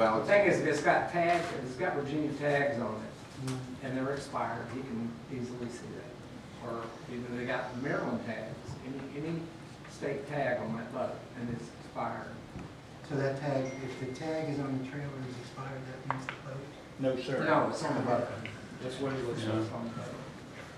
The thing is, if it's got tags, if it's got Virginia tags on it, and they're expired, he can easily see that. Or either they got Maryland tags, any state tag on that boat, and it's expired. So that tag, if the tag is on the trailer is expired, that means the boat? No, sir. No, it's on the boat. That's what it looks like on the boat.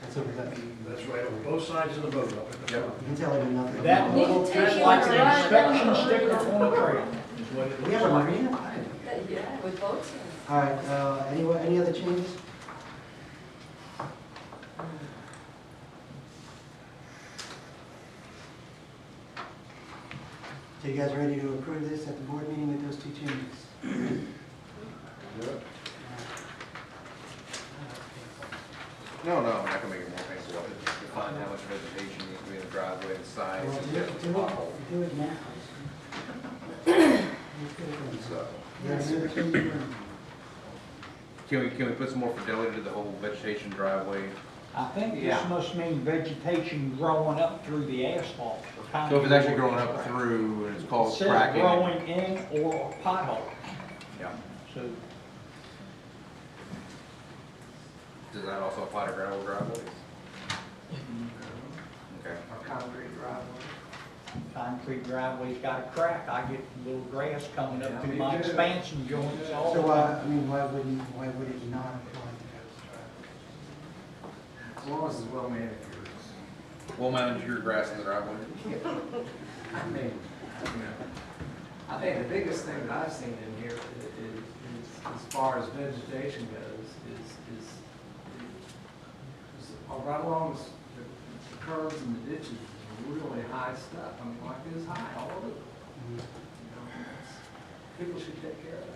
That's over that. That's right, on both sides of the boat up at the front. You can tell him nothing. That Need to little, take that's you like on an a ride. inspection sticker on the trailer, is what it We looks have a like. marina? I didn't know. Yeah, with boats in it. All right, any other changes? So you guys ready to approve this at the board meeting with those two changes? No, I'm not gonna make it more painful. Just define how much vegetation needs to be in the driveway and size. Well, and do depth it, of the pothole. do it now. So, Yeah, do the change. can we put some more fidelity to the whole vegetation driveway? I think this Yeah. must mean vegetation growing up through the asphalt. or kind So if of it's actually what growing up it's- through and it's It called says cracking. growing in or pothole, Yeah. so Does that also apply to gravel driveways? Okay. Or concrete driveway. concrete driveway's got a crack, I get little grass coming up Yeah, through me my too. expansion joints all So, the time. why would it not apply to those As long as it's well manicured. We'll manage your grass in the driveway. I mean, I think the biggest thing that I've seen in here is as far as vegetation goes, is right along the curves and the ditches, really high stuff. I mean, like this high all over. You know, people should take care of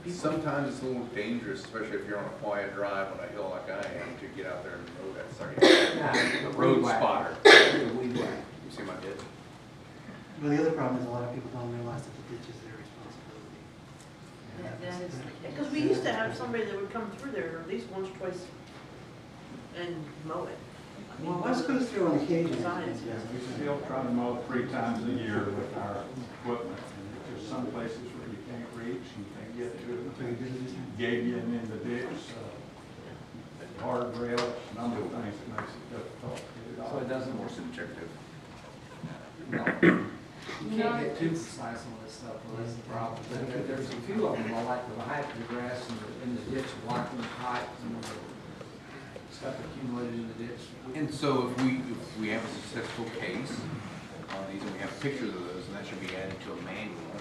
that. Sometimes it's a little dangerous, especially if you're on a quiet drive on a hill like I am, to get out there and mow that sucker. Nah, A road weed whacker. spotter. Weed whacker. You see my ditch? Well, the other problem is a lot of people don't realize that the ditch is their responsibility. That is. Because we used to have somebody that would come through there at least once, twice, and mow it. I mean, Well, Wes goes through on occasion. Science. Yeah. We still try to mow 3 times a year with our equipment, and there's some places where you can't reach, you can't get to it. So you do this now? Gabion in the ditch, guardrail, a number of things that makes it difficult to get it So all. it doesn't More work. subjective. No. You can't get too precise on this stuff, well, that's the problem. There's a few of them, I like the height of the grass in the ditch, blocking the height and the stuff accumulated in the ditch. And so if we have a successful case on these and we have pictures of those, and that should be added to a manual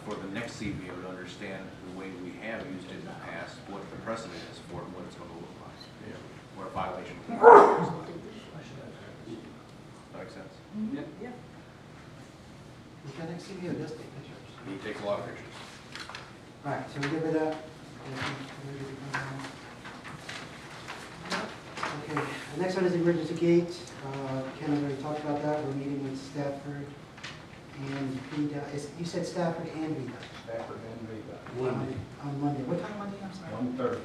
for the next CBO to understand the way we have used it in the past, what the precedent is for it, and what it's going to look like. What a violation looks like. That makes sense? Yeah. Yeah. We've got next CBO, does take pictures. He takes a lot of pictures. All right, so we good with that? Okay, the next one is emergency gate. Ken has already talked about that. We're meeting with Stafford and VDOT. You said Stafford and VDOT. Stafford and VDOT. On Monday. What time Monday, I'm sorry? 1:30.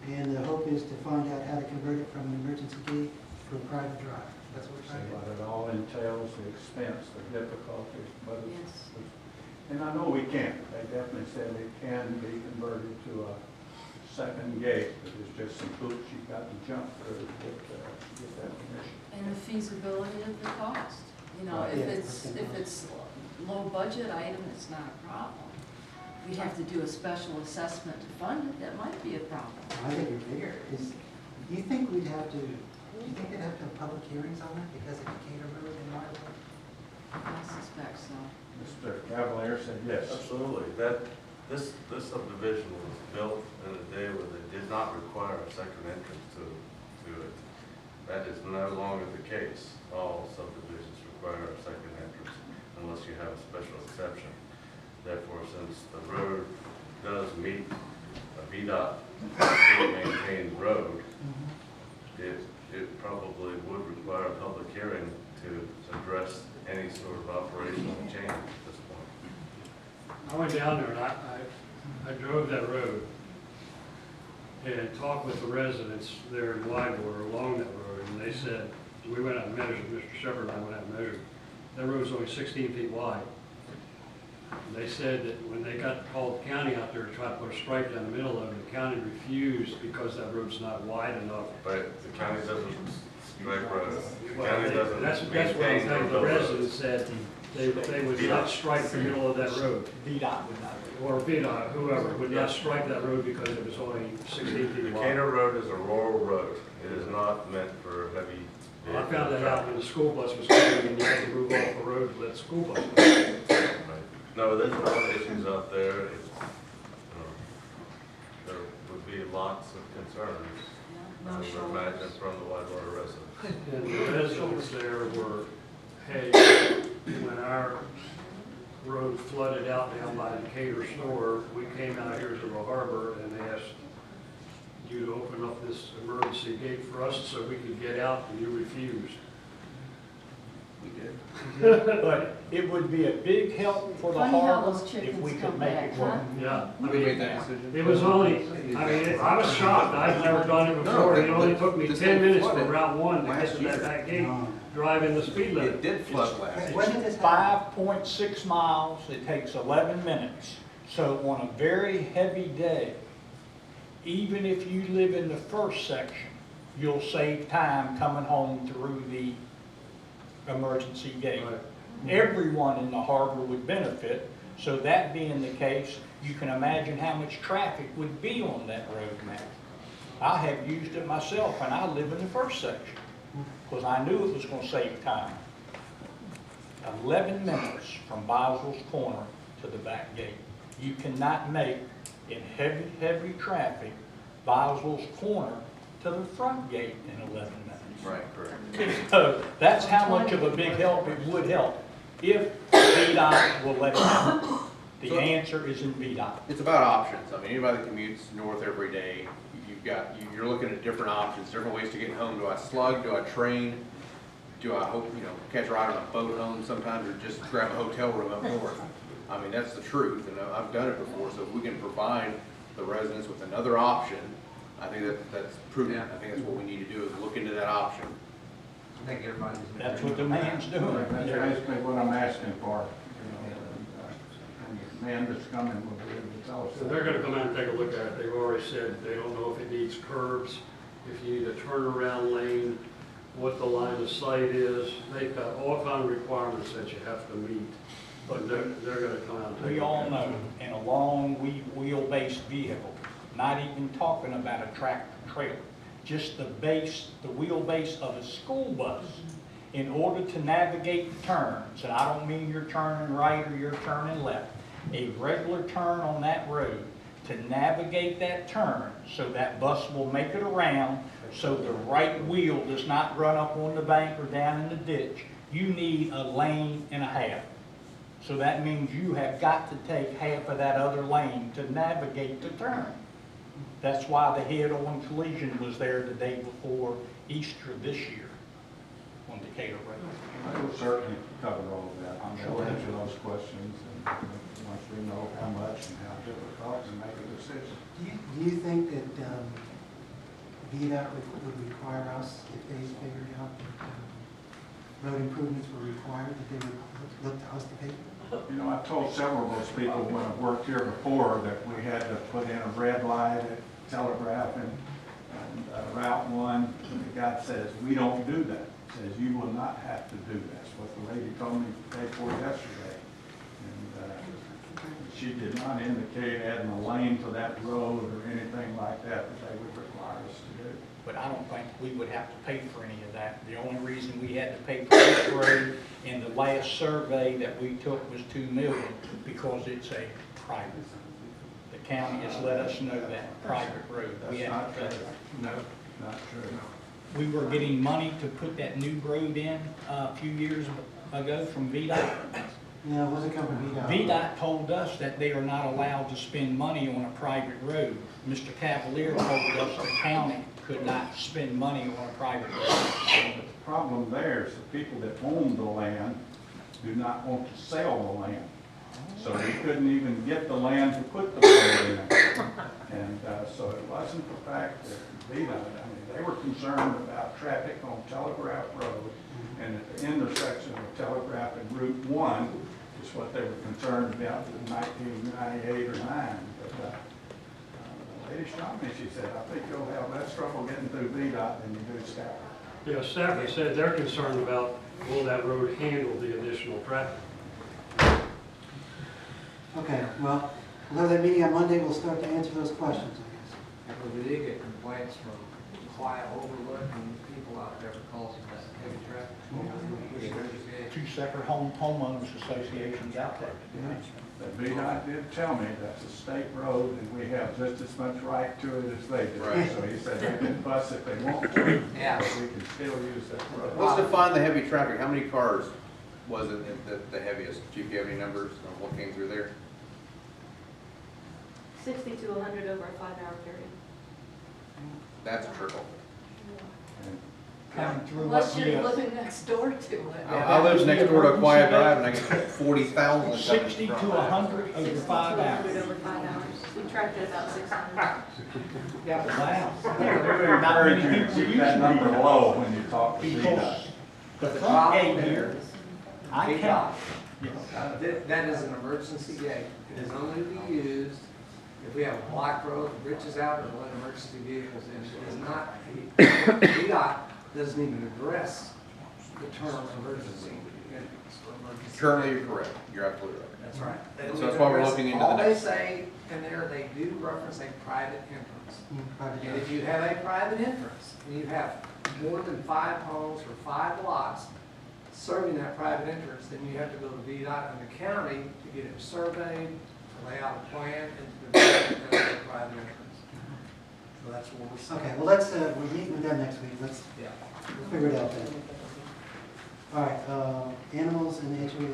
1:30. And the hope is to find out how to convert it from an emergency gate to a private drive. That's what we're See trying to what do. it all entails, the expense, the difficulty, but it's, Yes. and I know we can. They definitely said it can be converted to a second gate, but it's just some hoops you've got to jump through to get that permission. And the feasibility of the cost. You know, if Yeah, it's, okay. if it's low budget item, it's not a problem. We'd have to do a special assessment to fund it, that might be a problem. I think you're bigger. Do you think they'd have to have public hearings on that because of Decatur Road and Marlboro? I suspect so. Mr. Cavalier said yes. Absolutely. This subdivision was built in a day where they did not require a second entrance to it. That is no longer the case. All subdivisions require a second entrance unless you have a special exception. Therefore, since the road does meet a VDOT state-maintained road, it probably would require a public hearing to address any sort of operational change at this point. I went down there and I drove that road and talked with the residents there in Whitewater along that road, and they said, we went out and measured, Mr. Shepherd and I went out and measured, that road's only 16 feet wide. They said that when they called the county out there to try to put a stripe down the middle of it, the county refused because that road's not wide enough. But the county doesn't stripe roads. The Well, county doesn't that's what maintain the roads. residents said, they would not strike the middle of that road. VDOT would not. Or VDOT, whoever, would not strike that road because it was only 16 feet wide. Decatur Road is a rural road. It is not meant for heavy. I found that out when the school bus was coming and you had to move off the road to let the school bus go. Right. No, there's a lot of issues out there. It's, there would be lots of concerns, No I would shoulders. imagine, from the Whitewater residents. And the residents there were, hey, when our road flooded out down by the Decatur store, we came out here to the harbor and they asked you to open up this emergency gate for us so we could get out, and you refused. We did. But it would be a big help for the Funny how harbor those if chickens we could come make back, it work. huh? Yeah. I We made mean, that decision. it was only, I mean, I was shocked, I've never done it before, it only took me This 10 thing minutes from flooded Route 1 to get last to year. that back gate, driving the speed It limit. did flood last. When did this happen? 5.6 miles, it takes 11 minutes. So on a very heavy day, even if you live in the first section, you'll save time coming home through the emergency gate. Right. Everyone in the harbor would benefit. So that being the case, you can imagine how much traffic would be on that road now. I have used it myself, and I live in the first section, because I knew it was going to save time. 11 minutes from Boswell's Corner to the back gate. You cannot make, in heavy, heavy traffic, Boswell's Corner to the front gate in 11 minutes. Right, correct. So that's how much of a big help it would help if VDOT will let it happen. The answer is in VDOT. It's about options. I mean, anybody that commutes north every day, you're looking at different options, different ways to get home. Do I slug? Do I train? Do I hope, catch a ride on a boat home sometimes, or just grab a hotel room up north? I mean, that's the truth, and I've done it before. So if we can provide the residents with another option, I think that's prudent. I think that's what we need to do, is look into that option. I think everybody's. That's what the man's doing. That's basically what I'm asking for. And the man that's coming will be able to tell us. So they're gonna come out and take a look at it. They've already said they don't know if it needs curbs, if you need a turnaround lane, what the line of sight is. They've got all kind of requirements that you have to meet. But they're gonna come out and take a We look all at it. know, in a long wheelbase vehicle, not even talking about a tractor trailer, just the wheelbase of a school bus, in order to navigate the turns, and I don't mean you're turning right or you're turning left, a regular turn on that road, to navigate that turn so that bus will make it around, so the right wheel does not run up on the bank or down in the ditch, you need a lane and a half. So that means you have got to take half of that other lane to navigate the turn. That's why the head-on collision was there the day before Easter this year on Decatur Road. I will certainly cover all of that. We'll answer those questions, and once we know how much and how difficult, and make a decision. Do you think that VDOT would require us, if they figured out that road improvements were required, that they would look to us to pay? I've told several of those people when I've worked here before that we had to put in a red light at Telegraph and Route 1. The guy says, we don't do that. Says, you will not have to do that. That's what the lady told me the day before yesterday. And she did not indicate adding a lane to that road or anything like that they would require us to do. But I don't think we would have to pay for any of that. The only reason we had to pay for this road in the last survey that we took was $2 million, because it's a private. The county has let us know that, private road. We That's had not to true. pay. No. Not true. We were getting money to put that new road in a few years ago from VDOT. No, it wasn't coming from VDOT. VDOT told us that they are not allowed to spend money on a private road. Mr. Cavalier told us the county could not spend money on a private road. The problem there is the people that own the land do not want to sell the land. So we couldn't even get the land to put the road in. And so it wasn't the fact that they were concerned about traffic on Telegraph Road and at the intersection of Telegraph and Route 1 to is what they were concerned about in 1998 or 9. But the lady shot me, she said, I think you'll have less trouble getting through VDOT than you do Stafford. Yeah, Stafford said they're concerned about, will that road handle the additional traffic? Okay, well, we'll have that meeting on Monday, we'll start to answer those questions, I guess. But we did get complaints from Quiet Overlook and people out there because of that heavy traffic. Two separate homeowners associations out there. But VDOT did tell me that's a state road and we have just as much right to it as they do. Right. So he said they can bus if they want to, Yeah. but we can still use that road. Let's define the heavy traffic. How many cars was it the heaviest? Chief, do you have any numbers on what came through there? 60 to 100 over a 5-hour period. That's a trickle. And Coming through Unless what you're the, living next door to it. I live next door to a quiet drive and I get 40,000. 60 to 100 over 5 hours. 100 over 5 hours. We tracked it about 600. Yeah, Wow. we encourage you to keep that number low when you talk to Because VDOT. the the front problem gate here here, is I VDOT. count. That is an emergency gate. It is only to be used if we have a block road, the bridge is out, or let emergency vehicles in. It is not, VDOT doesn't even address the term emergency. Currently, you're correct. You're absolutely right. That's right. They So don't that's even why we're address- looking into the All they next- say in there, they do reference a private entrance. Private And if you have a private entrance, and you have more than 5 homes or 5 lots serving that private entrance, then you have to go to VDOT and the county to get it surveyed, to lay out a plan, and to develop that private entrance. So that's what we're saying. Okay, well, let's, we're meeting with them next week, let's Yeah. we'll figure it out then. All right, animals and HOA,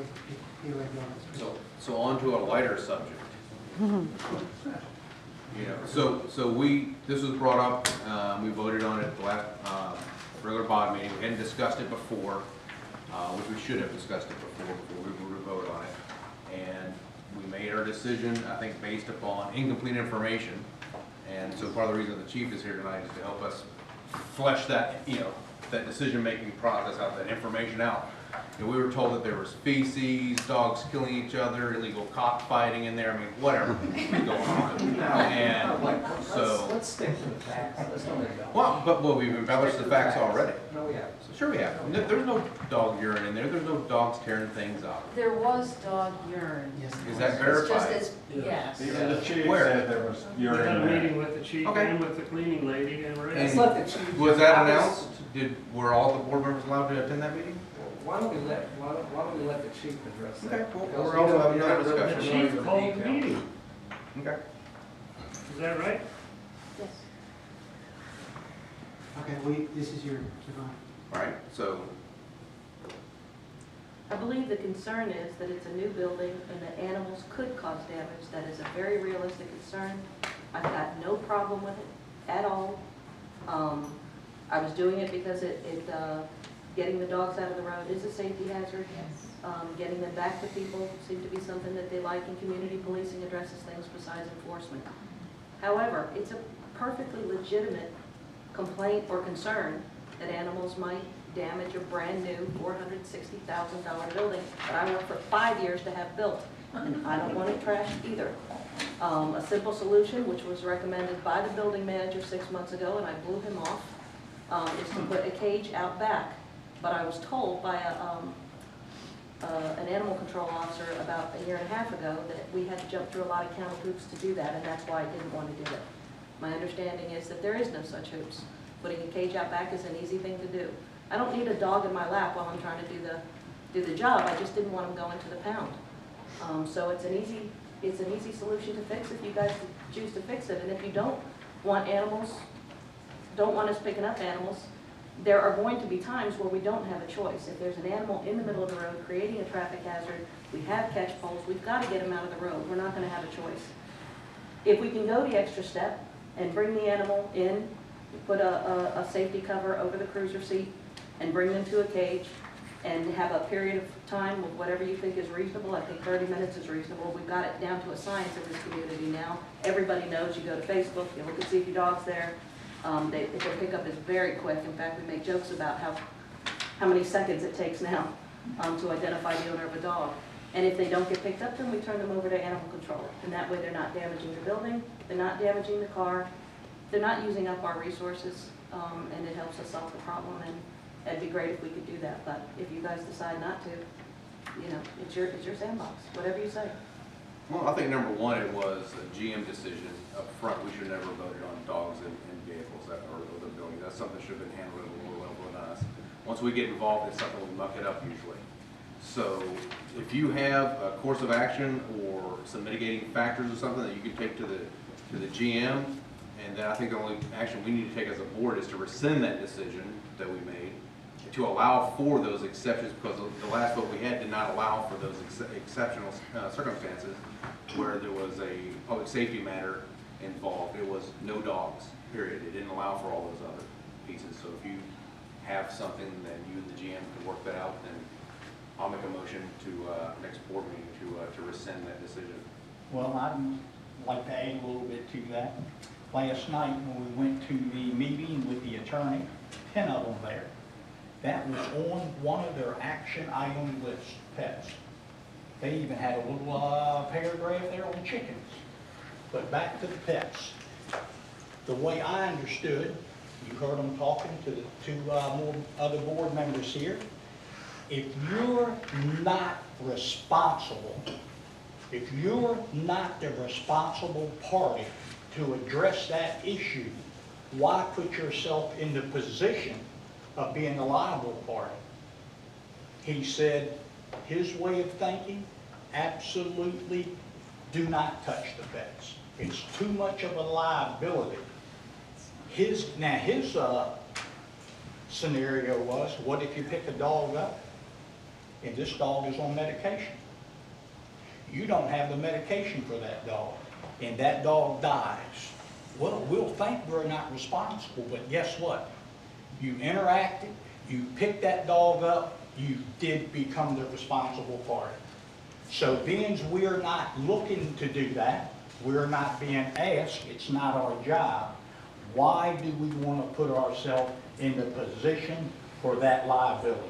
POA buildings. So on to a lighter subject. You know, this was brought up, we voted on it at the last, regular BOD meeting, we hadn't discussed it before, which we should have discussed it before we were to vote on it. And we made our decision, I think, based upon incomplete information. And so part of the reason the chief is here tonight is to help us flesh that, that decision-making process out, that information out. And we were told that there was feces, dogs killing each other, illegal cockfighting in there, I mean, whatever was going on. And so, Let's stick to the facts. Let's don't make that. well, we've embellished the facts already. No, we haven't. So sure we have. There's no dog urine in there, there's no dogs tearing things up. There was dog urine. Yes. Is that It's just verified? as, yes. Even the chief Where? said there was We had a urine there. meeting with the chief Okay. and with the cleaning lady and Ray. Let's let the chief. Was that I was- announced? Were all the board members allowed to attend that meeting? Why don't we let the chief address that? Okay, well, Because we're you also don't- having you're another not really discussion. The familiar chief with the called the details. meeting, Okay. is that right? Yes. Okay, this is your, Javon. All right, so, I believe the concern is that it's a new building and that animals could cause damage. That is a very realistic concern. I've got no problem with it at all. I was doing it because getting the dogs out of the road is a safety hazard. Getting them back to people seemed to be something that they like, and community policing addresses things besides enforcement. However, it's a perfectly legitimate complaint or concern that animals might damage a brand-new $460,000 building that I worked for 5 years to have built, and I don't want it trashed either. A simple solution, which was recommended by the building manager 6 months ago, and I blew him off, is to put a cage out back. But I was told by an animal control officer about a year and a half ago that we had to jump through a lot of county hoops to do that, and that's why I didn't want to do it. My understanding is that there is no such hoops. Putting a cage out back is an easy thing to do. I don't need a dog in my lap while I'm trying to do the job. I just didn't want him going to the pound. So it's an easy solution to fix if you guys choose to fix it. And if you don't want us picking up animals, there are going to be times where we don't have a choice. If there's an animal in the middle of the road creating a traffic hazard, we have catch poles, we've got to get them out of the road. We're not going to have a choice. If we can go the extra step and bring the animal in, put a safety cover over the cruiser seat and bring them to a cage and have a period of time with whatever you think is reasonable. I think 30 minutes is reasonable. We've got it down to a science in this community now. Everybody knows. You go to Facebook, you look and see if your dog's there. Their pickup is very quick. In fact, we make jokes about how many seconds it takes now to identify the owner of a dog. And if they don't get picked up, then we turn them over to animal control. And that way they're not damaging the building, they're not damaging the car, they're not using up our resources, and it helps us solve the problem. And it'd be great if we could do that, but if you guys decide not to, it's your sandbox, whatever you say. Well, I think number one, it was a GM decision up front. We should never have voted on dogs in vehicles or the building. That's something that should have been handled at a lower level than us. Once we get involved, it's something we muck it up usually. So if you have a course of action or some mitigating factors or something that you can take to the GM, and then I think the only action we need to take as a board is to rescind that decision that we made, to allow for those exceptions, because the last vote we had did not allow for those exceptional circumstances where there was a public safety matter involved. It was no dogs, period. It didn't allow for all those other pieces. So if you have something that you and the GM can work that out, then I'll make a motion to next board meeting to rescind that decision. Well, I'd like to add a little bit to that. Last night when we went to the meeting with the attorney, 10 of them there, that was on one of their action item list, pets. They even had a little paragraph there on chickens. But back to the pets. The way I understood, you heard them talking to the two more other board members here. If you're not responsible, if you're not the responsible party to address that issue, why put yourself in the position of being a liable party? He said his way of thinking, absolutely do not touch the pets. It's too much of a liability. His scenario was, what if you pick a dog up and this dog is on medication? You don't have the medication for that dog, and that dog dies. Well, we'll think we're not responsible, but guess what? You interacted, you picked that dog up, you did become the responsible party. So being we're not looking to do that, we're not being asked, it's not our job, why do we want to put ourselves in the position for that liability?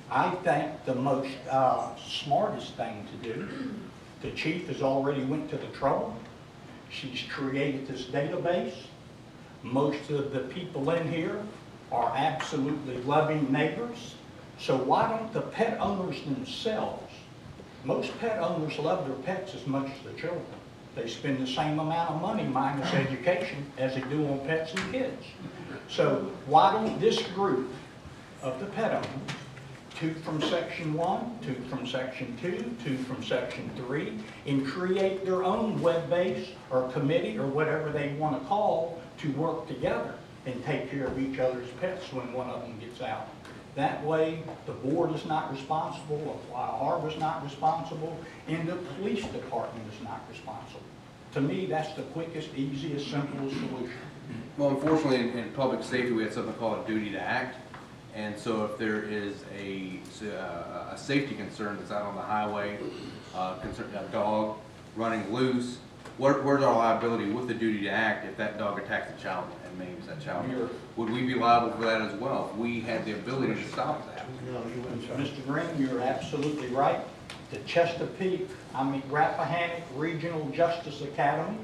I think the most smartest thing to do, the chief has already went to the trouble. She's created this database. Most of the people in here are absolutely loving neighbors. So why don't the pet owners themselves, most pet owners love their pets as much as the children. They spend the same amount of money minus education as they do on pets and kids. So why don't this group of the pet owners, 2 from section 1, 2 from section 2, 2 from section 3, and create their own web base or committee or whatever they want to call to work together and take care of each other's pets when one of them gets out. That way, the board is not responsible, Harbor's not responsible, and the police department is not responsible. To me, that's the quickest, easiest, simplest solution. Well, unfortunately, in public safety, we had something called a duty to act. And so if there is a safety concern that's out on the highway, a dog running loose, where's our liability with the duty to act if that dog attacks a child and maims that child? Would we be liable for that as well if we had the ability to stop that? Mr. Green, you're absolutely right. The Rappahannock Regional Justice Academy,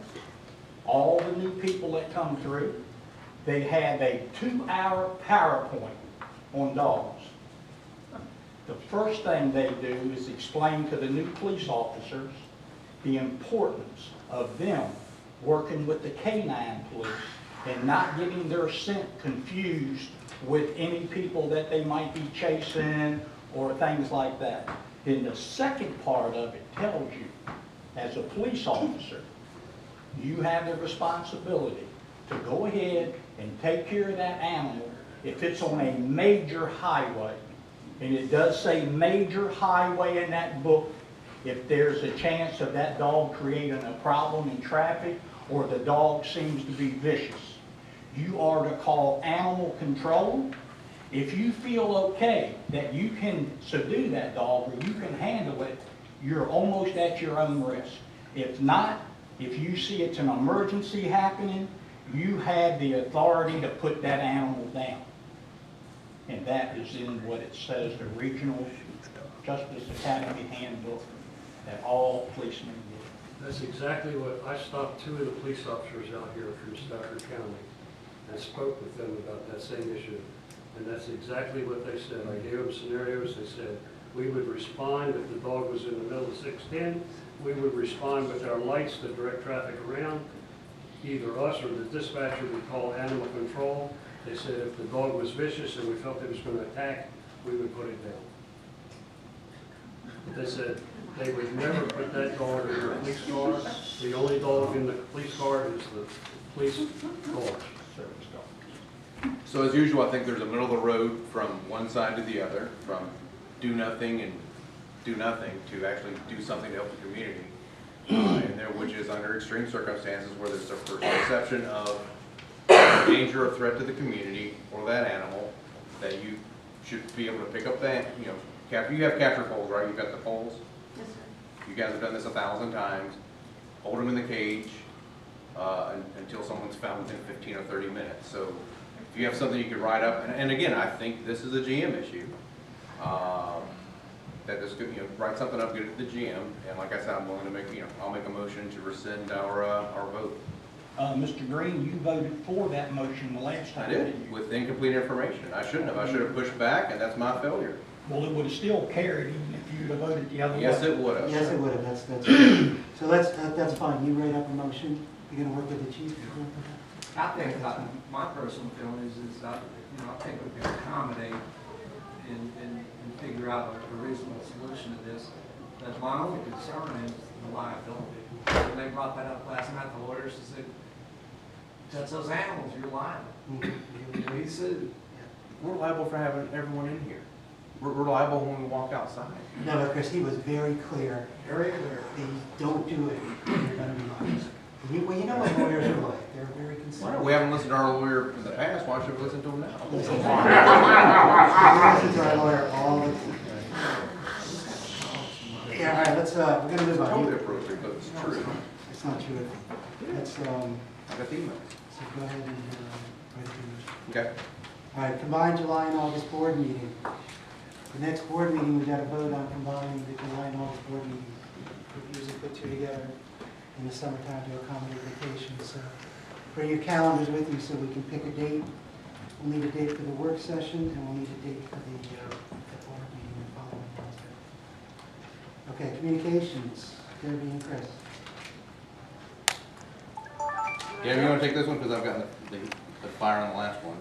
all the new people that come through, they have a 2-hour PowerPoint on dogs. The first thing they do is explain to the new police officers the importance of them working with the canine police and not getting their scent confused with any people that they might be chasing or things like that. And the second part of it tells you, as a police officer, you have the responsibility to go ahead and take care of that animal if it's on a major highway. And it does say major highway in that book. If there's a chance of that dog creating a problem in traffic or the dog seems to be vicious, you are to call animal control. If you feel okay that you can subdue that dog or you can handle it, you're almost at your own risk. If not, if you see it's an emergency happening, you have the authority to put that animal down. And that is in what it says, the Regional Justice Academy Handbook. that all policemen get. That's exactly what, I stopped 2 of the police officers out here from Stafford County and spoke with them about that same issue. And that's exactly what they said. I gave them scenarios. They said, we would respond if the dog was in the middle of 610. We would respond with our lights to direct traffic around. Either us or the dispatcher would call animal control. They said if the dog was vicious and we felt it was going to attack, we would put it down. They said they would never put that dog in the police car. The only dog in the police car is the police dog. Service dogs. So as usual, I think there's a middle of the road from one side to the other, from do nothing and do nothing to actually do something to help the community. And there, which is under extreme circumstances where there's a perception of danger or threat to the community or that animal, that you should be able to pick up that, you have capture poles, right? You've got the poles. Yes, sir. You guys have done this 1,000 times. Hold them in the cage until someone's found within 15 or 30 minutes. So if you have something you could write up, and again, I think this is a GM issue. That this could, write something up, get it to the GM, and like I said, I'm willing to make, I'll make a motion to rescind our vote. Mr. Green, you voted for that motion the last I time, did, didn't you? with incomplete information. I shouldn't have. I should have pushed back, and that's my failure. Well, it would have still carried even if you'd have voted the other way. Yes, it would have. Yes, it would have, that's good. So that's fine, you write up a motion, you're gonna work with the chief? I think, my personal feeling is I think we can accommodate and figure out a reasonable solution to this. But my only concern is the liability. When they brought that up last night, the lawyers said, touch those animals, you're liable. We sued. We're liable for having everyone in here. We're liable when we walk outside. No, but Chris, he was very clear, Very clear. don't do it, you're gonna be liable. Well, you know what lawyers are like, they're very concerned. We haven't listened to our lawyer in the past, why should we listen to him now? He listens to our lawyer all the time. Yeah, all right, let's, we're gonna move on. Totally appropriate, but it's true. It's not true. Let's, I got the email. so go ahead and, write the motion. Okay. All right, combined July and August board meeting. The next board meeting, we got to vote on combining the July and August board meetings. We usually put 2 together in the summertime to accommodate vacations, so bring your calendars with you so we can pick a date. We'll need a date for the work session, and we'll need a date for the board meeting the following Wednesday. Okay, communications, Debbie and Chris. Yeah, you want to take this one, because I've got the fire on the last one.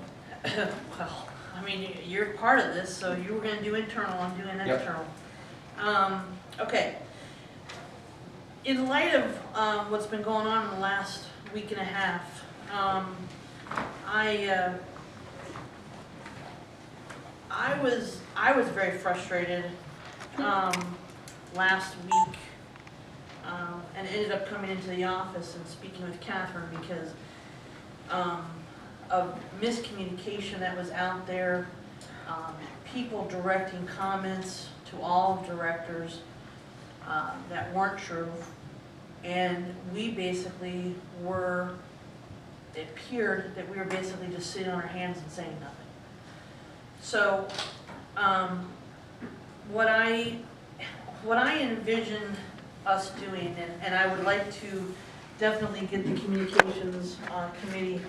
Well, I mean, you're part of this, so you were gonna do internal, I'm doing Yep. external. Okay. In light of, what's been going on in the last week and a half, I was very frustrated, last week, and ended up coming into the office and speaking with Catherine because, of miscommunication that was out there, people directing comments to all directors that weren't true, and we basically it appeared that we were basically just sitting on our hands and saying nothing. So, what I envision us doing, and I would like to definitely get the communications committee